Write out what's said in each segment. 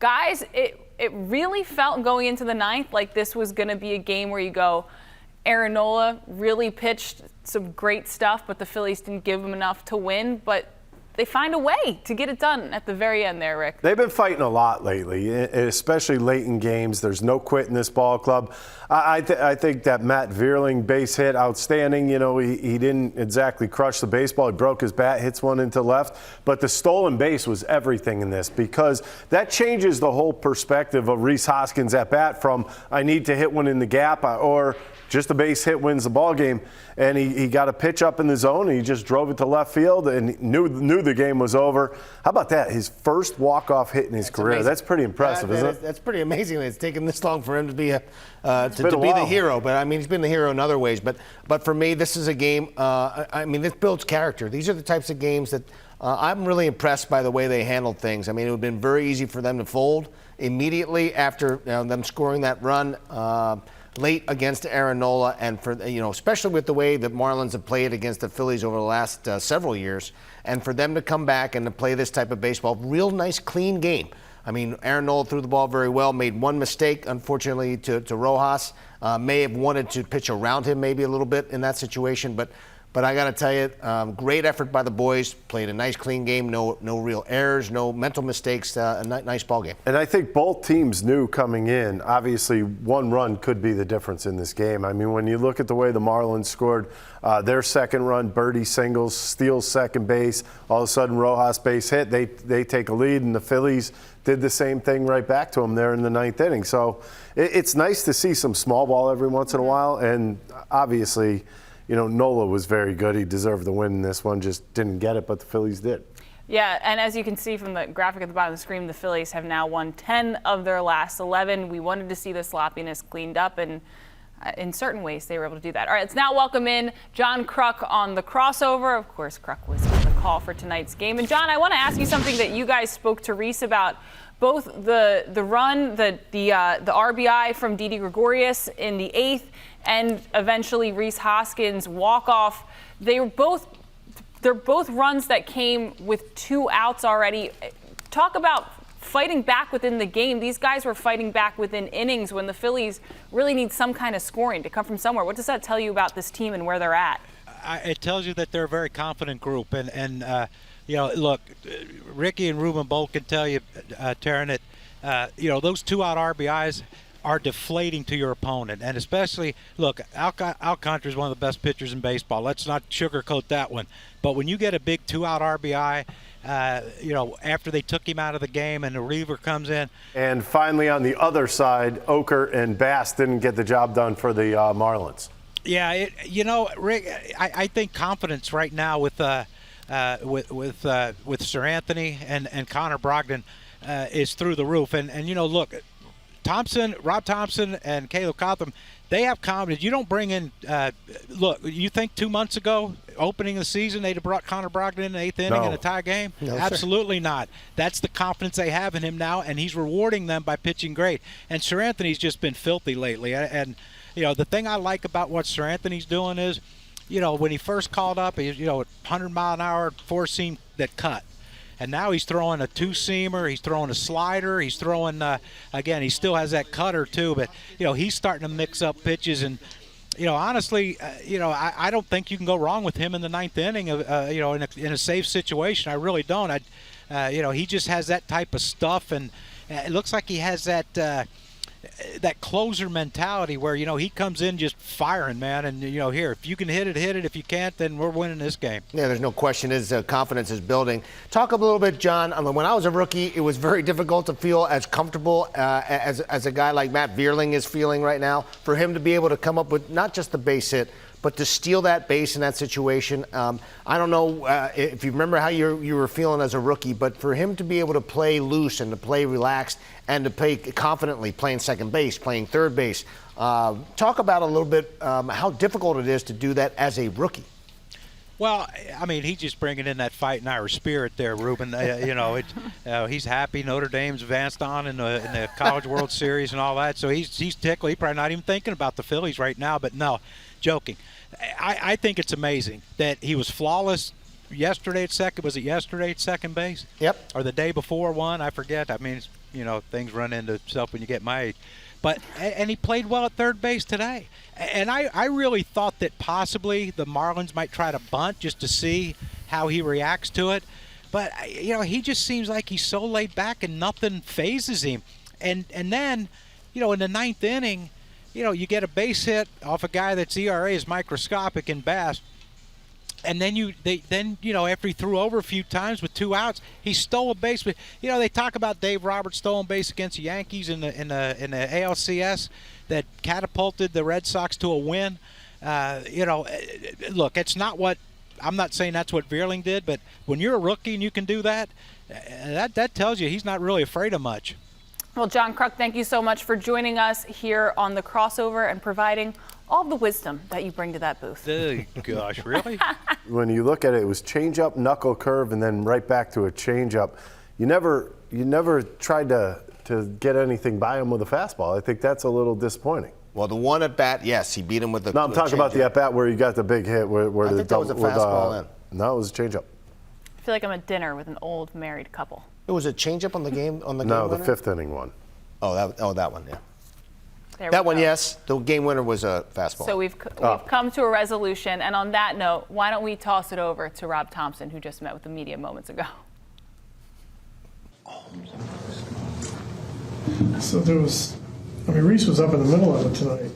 Guys, it really felt going into the ninth like this was going to be a game where you go, Aaron Nola really pitched some great stuff, but the Phillies didn't give him enough to win. But they find a way to get it done at the very end there, Rick. They've been fighting a lot lately, especially late in games. There's no quit in this ball club. I think that Matt Vierling base hit, outstanding. You know, he didn't exactly crush the baseball. He broke his bat, hits one into left. But the stolen base was everything in this, because that changes the whole perspective of RHYS Hoskins at bat from I need to hit one in the gap or just a base hit wins the ball game. And he got a pitch up in the zone, and he just drove it to left field and knew the game was over. How about that? His first walk-off hit in his career. Amazing. That's pretty impressive, isn't it? That's pretty amazing. It's taken this long for him to be the hero. But I mean, he's been the hero in other ways. But for me, this is a game. I mean, this builds character. These are the types of games that I'm really impressed by the way they handled things. I mean, it would have been very easy for them to fold immediately after them scoring that run. Late against Aaron Nola, and for especially with the way the Marlins have played against the Phillies over the last several years, and for them to come back and to play this type of baseball, real nice, clean game. I mean, Aaron Nola threw the ball very well, made one mistake, unfortunately, to Rojas. May have wanted to pitch around him maybe a little bit in that situation, but I got to tell you, great effort by the boys. Played a nice, clean game. No real errors, no mental mistakes. A nice ball game. And I think both teams knew coming in, obviously, one run could be the difference in this game. I mean, when you look at the way the Marlins scored their second run, Birdie singles, steals second base, all of a sudden Rojas base hit. They take a lead, and the Phillies did the same thing right back to them there in the ninth inning. So it's nice to see some small ball every once in a while, and obviously, Nola was very good. He deserved the win in this one, just didn't get it, but the Phillies did. Yeah, and as you can see from the graphic at the bottom of the screen, the Phillies have now won 10 of their last 11. We wanted to see the sloppiness cleaned up, and in certain ways they were able to do that. All right, let's now welcome in John Kruk on the crossover. Of course, Kruk was on the call for tonight's game. And John, I want to ask you something that you guys spoke to RHYS about. Both the run, the RBI from Didi Gregorius in the 8th, and eventually RHYS Hoskins walk-off. They're both runs that came with 2 outs already. Talk about fighting back within the game. These guys were fighting back within innings when the Phillies really need some kind of scoring to come from somewhere. What does that tell you about this team and where they're at? It tells you that they're a very confident group, and look, Ricky and Ruben both can tell you, Taryn, that those 2-out RBIs are deflating to your opponent. And especially, look, Alcantara is one of the best pitchers in baseball. Let's not sugarcoat that one. But when you get a big 2-out RBI, after they took him out of the game and the reliever comes in. And finally, on the other side, Oker and Bass didn't get the job done for the Marlins. Yeah, Rick, I think confidence right now with Sir Anthony and Connor Brogdon is through the roof. And look, Rob Thomson and Caleb Cotham, they have confidence. You don't bring in look, you think 2 months ago, opening the season, they'd have brought Connor Brogdon in the 8th inning in a tie game? No, absolutely not. That's the confidence they have in him now, and he's rewarding them by pitching great. And Sir Anthony's just been filthy lately. And the thing I like about what Sir Anthony's doing is, when he first called up, he 100-mile-an-hour four-seam that cut. And now he's throwing a 2-seamer, he's throwing a slider, he's throwing, again, he still has that cutter too, but, he's starting to mix up pitches. And, honestly, I don't think you can go wrong with him in the 9th inning, in a safe situation. I really don't. He just has that type of stuff, and it looks like he has that closer mentality where, he comes in just firing, man. And, here, if you can hit it, hit it. If you can't, then we're winning this game. Yeah, there's no question his confidence is building. Talk a little bit, John. When I was a rookie, it was very difficult to feel as comfortable as a guy like Matt Vierling is feeling right now. For him to be able to come up with not just the base hit, but to steal that base in that situation, I don't know if you remember how you were feeling as a rookie, but for him to be able to play loose and to play relaxed and to play confidently, playing second base, playing third base, talk about a little bit how difficult it is to do that as a rookie. Well, I mean, he's just bringing in that fighting Irish spirit there, Ruben. He's happy Notre Dame's advanced on in the College World Series and all that, so he's tickled. He's probably not even thinking about the Phillies right now, but no, joking. I think it's amazing that he was flawless yesterday at second. Was it yesterday at second base? Yep. Or the day before one? I forget. I mean, things run into itself when you get my age. But and he played well at third base today. And I really thought that possibly the Marlins might try to bunt just to see how he reacts to it. But he just seems like he's so laid back and nothing phases him. And then, in the ninth inning, you get a base hit off a guy that's ERA is microscopic in Bass. And then after he threw over a few times with 2 outs, he stole a base. But they talk about Dave Roberts stolen base against the Yankees in the ALCS that catapulted the Red Sox to a win. Look, it's not what I'm not saying that's what Veerling did, but when you're a rookie and you can do that, that tells you he's not really afraid of much. Well, John Kruk, thank you so much for joining us here on the Crossover and providing all the wisdom that you bring to that booth. Gosh, really? When you look at it, it was changeup, knuckle curve, and then right back to a changeup. You never tried to get anything by him with a fastball. I think that's a little disappointing. Well, the one at bat, yes, he beat him with the. No, I'm talking about the at bat where you got the big hit. Where I think that was a fastball in. No, it was a changeup. I feel like I'm at dinner with an old married couple. It was a changeup on the game No, game the winner? fifth inning one. That one, yeah. There That we one, go. yes. The game winner was a fastball. So we've come to a resolution, and on that note, why don't we toss it over to Rob Thomson, who just met with the media moments ago. So there was, RHYS was up in the middle of it tonight.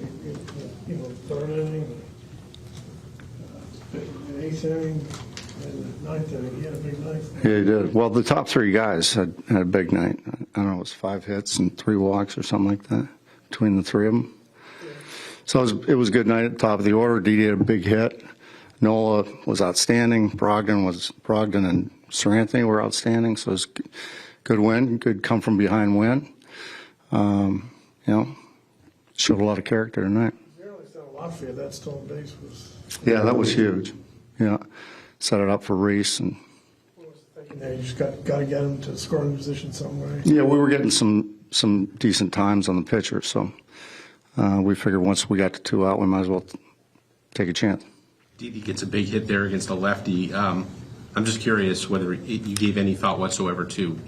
Third inning, the eighth inning, and the ninth inning. He had a big ninth. Yeah, he did. Well, the top 3 guys had a big night. I don't know, it was 5 hits and 3 walks or something like that between the 3 of them. So it was a good night at the top of the order. Didi had a big hit. Nola was outstanding. Brogdon and Seranthony were outstanding. So it was a good win, good come from behind win. Showed a lot of character tonight. Barely's done a lot for you. That stolen base was. Yeah, that was huge. Yeah, set it up for RHYS and. What was the thinking there? You just got to get him to scoring position some way. Yeah, we were getting some decent times on the pitcher, so we figured once we got to 2 out, we might as well take a chance. Didi gets a big hit there against a lefty. I'm just curious whether you gave any thought whatsoever to,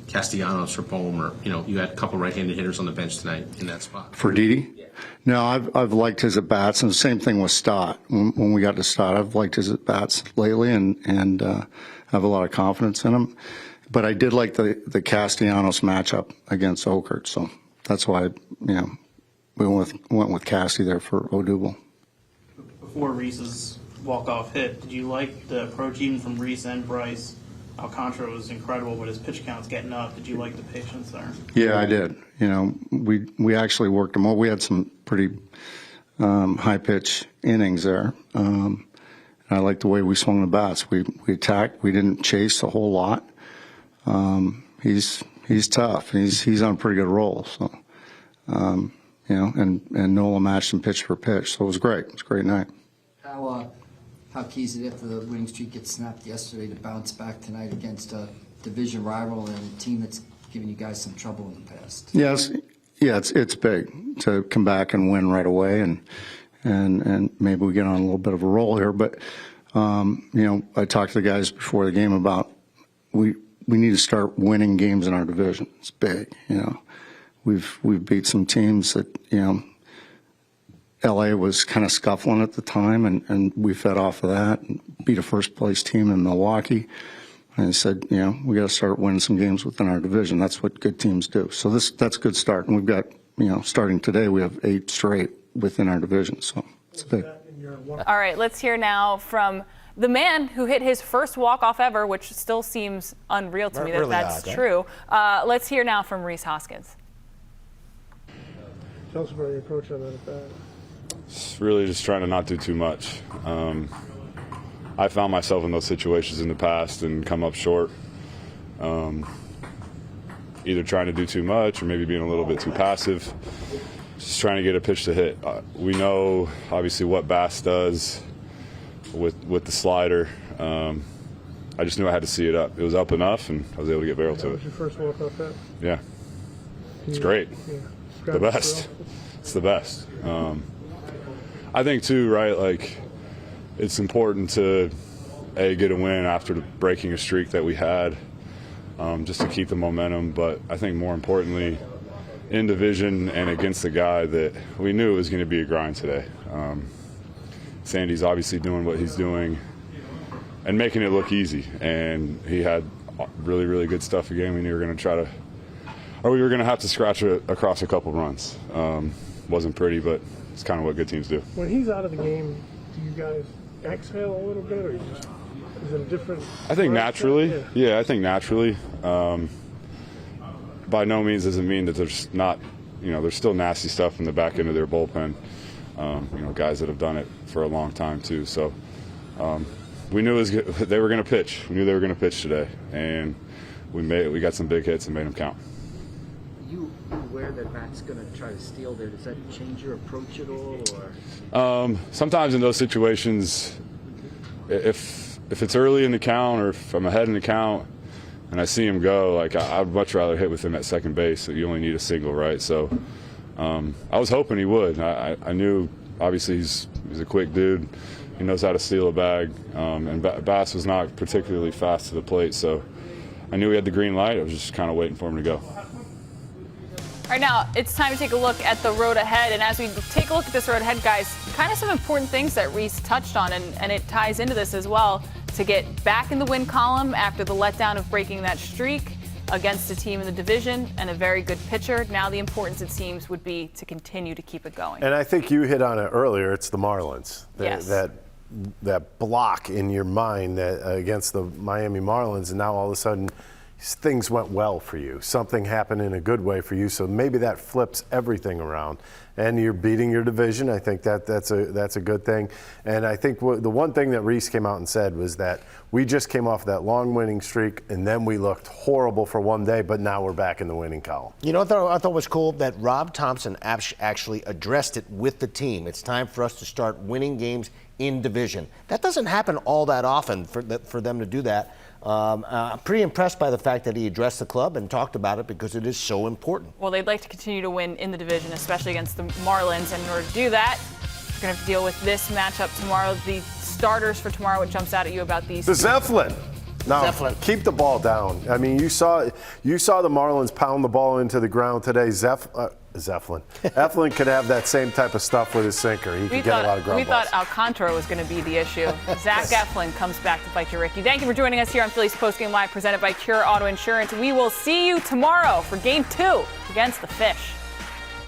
Castellanos or Bohm, or, you had a couple right-handed hitters on the bench tonight in that spot. For Didi? Yeah. No, I've liked his at-bats, and the same thing with Stott. When we got to Stott, I've liked his at-bats lately, and have a lot of confidence in him. But I did like the Castellanos matchup against Okert, so that's why, we went with Cassie there for Odubel. Before RHYS's walk-off hit, did you like the approach even from RHYS and Bryce? Alcantara was incredible, but his pitch count's getting up. Did you like the patience there? Yeah, I did. We actually worked them all. We had some pretty high-pitch innings there. I liked the way we swung the bats. We attacked. We didn't chase a whole lot. He's tough. He's on a pretty good roll. So, and Nola matched him pitch for pitch. So it was great. It was a great night. How key is it after the winning streak gets snapped yesterday to bounce back tonight against a division rival and a team that's given you guys some trouble in the past? Yes, it's big to come back and win right away, and maybe we get on a little bit of a roll here. But I talked to the guys before the game about we need to start winning games in our division. It's big, We've beat some teams that LA was kind of scuffling at the time, and we fed off of that and beat a first-place team in Milwaukee. And I said, we got to start winning some games within our division. That's what good teams do. So that's a good start. And we've got, starting today, we have 8 straight within our division. So it's big. All right, let's hear now from the man who hit his first walk-off ever, which still seems unreal to me that Really that's odd, true. Let's hear now from RHYS Hoskins. Tell us about your approach on that at bat. It's really just trying to not do too much. I found myself in those situations in the past and come up short. Either trying to do too much or maybe being a little bit too passive. Just trying to get a pitch to hit. We know obviously what Bass does with the slider. I just knew I had to see it up. It was up enough, and I was able to get barrel to That it. was your first walk-off hit? Yeah, it's great. Yeah. The best. It's the best. I think too, right? Like, it's important to get a win after breaking a streak that we had. just to keep the momentum. But I think more importantly, in division and against a guy that we knew it was going to be a grind today. Sandy's obviously doing what he's doing and making it look easy. And he had really, really good stuff again. We knew we were going to have to scratch it across a couple runs. Wasn't pretty, but it's kind of what good teams do. When he's out of the game, do you guys exhale a little bit, or just, is it a different? I think naturally. Yeah, I think naturally. By no means does it mean that there's not, there's still nasty stuff in the back end of their bullpen. Guys that have done it for a long time too. So we knew they were going to pitch. We knew they were going to pitch today, and we got some big hits and made them count. You aware that Matt's going to try to steal there? Does that change your approach at all, or? Sometimes in those situations, if it's early in the count or if I'm ahead in the count and I see him go, I'd much rather hit with him at second base. So you only need a single, right? So I was hoping he would. I knew, obviously, he's a quick dude. He knows how to steal a bag, and Bass was not particularly fast to the plate, so I knew he had the green light. I was just kind of waiting for him to go. All right, now it's time to take a look at the road ahead. And as we take a look at this road ahead, guys, kind of some important things that RHYS touched on, and it ties into this as well, to get back in the win column after the letdown of breaking that streak against a team in the division and a very good pitcher. Now the importance, it seems, would be to continue to keep it going. And I think you hit on it earlier. It's the Marlins. Yes. That block in your mind against the Miami Marlins, and now all of a sudden things went well for you. Something happened in a good way for you, so maybe that flips everything around. And you're beating your division. I think that's a good thing. And I think the one thing that RHYS came out and said was that we just came off that long winning streak, and then we looked horrible for one day, but now we're back in the winning column. You know what I thought was cool? That Rob Thomson actually addressed it with the team. It's time for us to start winning games in division. That doesn't happen all that often for them to do that. I'm pretty impressed by the fact that he addressed the club and talked about it, because it is so important. Well, they'd like to continue to win in the division, especially against the Marlins. And in order to do that, we're going to have to deal with this matchup tomorrow. The starters for tomorrow, what jumps out at you about these? The Zeppelin. Now, keep the ball down. I mean, you saw the Marlins pound the ball into the ground today. Eflin could have that same type of stuff with his sinker. He could get a lot of ground balls. We thought Alcantara was going to be the issue. Zach Eflin comes back to bite you, Ricky. Thank you for joining us here on Phillies Postgame Live, presented by Cure Auto Insurance. We will see you tomorrow for Game 2 against the Fish.